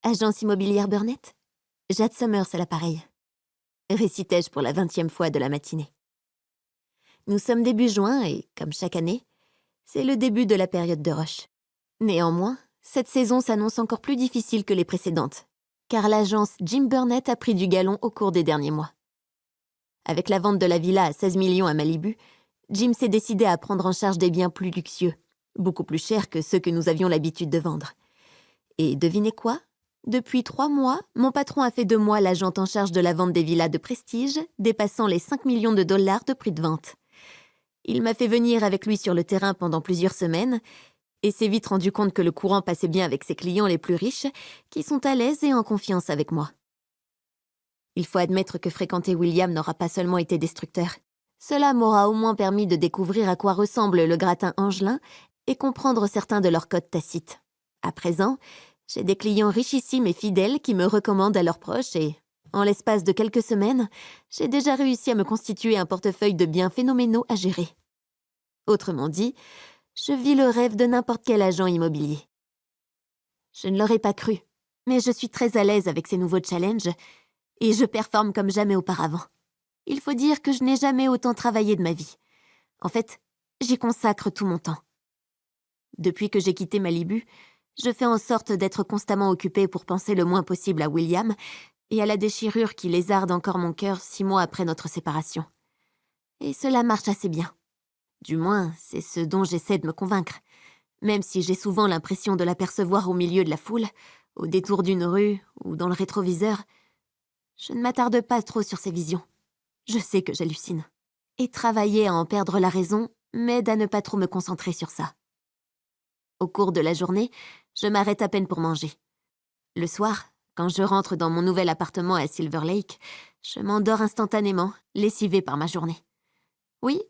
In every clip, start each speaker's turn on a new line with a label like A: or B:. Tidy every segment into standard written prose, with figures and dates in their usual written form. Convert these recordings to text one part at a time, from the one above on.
A: Agence immobilière Burnett? Jade Summers à l'appareil. Récitai-je pour la 20e fois de la matinée. Nous sommes début juin et, comme chaque année, c'est le début de la période de rush. Néanmoins, cette saison s'annonce encore plus difficile que les précédentes, car l'agence Jim Burnett a pris du galon au cours des derniers mois. Avec la vente de la villa à 16 millions à Malibu, Jim s'est décidé à prendre en charge des biens plus luxueux, beaucoup plus chers que ceux que nous avions l'habitude de vendre. Et devinez quoi? Depuis 3 mois, mon patron a fait de moi l'agente en charge de la vente des villas de prestige, dépassant les 5 millions de dollars de prix de vente. Il m'a fait venir avec lui sur le terrain pendant plusieurs semaines et s'est vite rendu compte que le courant passait bien avec ses clients les plus riches, qui sont à l'aise et en confiance avec moi. Il faut admettre que fréquenter William n'aura pas seulement été destructeur. Cela m'aura au moins permis de découvrir à quoi ressemble le gratin angelin et comprendre certains de leurs codes tacites. À présent, j'ai des clients richissimes et fidèles qui me recommandent à leurs proches et, en l'espace de quelques semaines, j'ai déjà réussi à me constituer un portefeuille de biens phénoménaux à gérer. Autrement dit, je vis le rêve de n'importe quel agent immobilier. Je ne l'aurais pas cru, mais je suis très à l'aise avec ces nouveaux challenges et je performe comme jamais auparavant. Il faut dire que je n'ai jamais autant travaillé de ma vie. En fait, j'y consacre tout mon temps. Depuis que j'ai quitté Malibu, je fais en sorte d'être constamment occupée pour penser le moins possible à William et à la déchirure qui lézarde encore mon cœur 6 mois après notre séparation. Et cela marche assez bien. Du moins, c'est ce dont j'essaie de me convaincre, même si j'ai souvent l'impression de l'apercevoir au milieu de la foule, au détour d'une rue ou dans le rétroviseur. Je ne m'attarde pas trop sur ces visions. Je sais que j'hallucine. Et travailler à en perdre la raison m'aide à ne pas trop me concentrer sur ça. Au cours de la journée, je m'arrête à peine pour manger. Le soir, quand je rentre dans mon nouvel appartement à Silver Lake, je m'endors instantanément, lessivée par ma journée. Oui,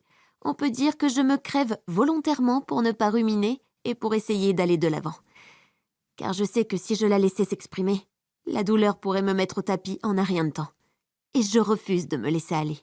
A: on peut dire que je me crève volontairement pour ne pas ruminer et pour essayer d'aller de l'avant. Car je sais que si je la laissais s'exprimer, la douleur pourrait me mettre au tapis en un rien de temps. Et je refuse de me laisser aller.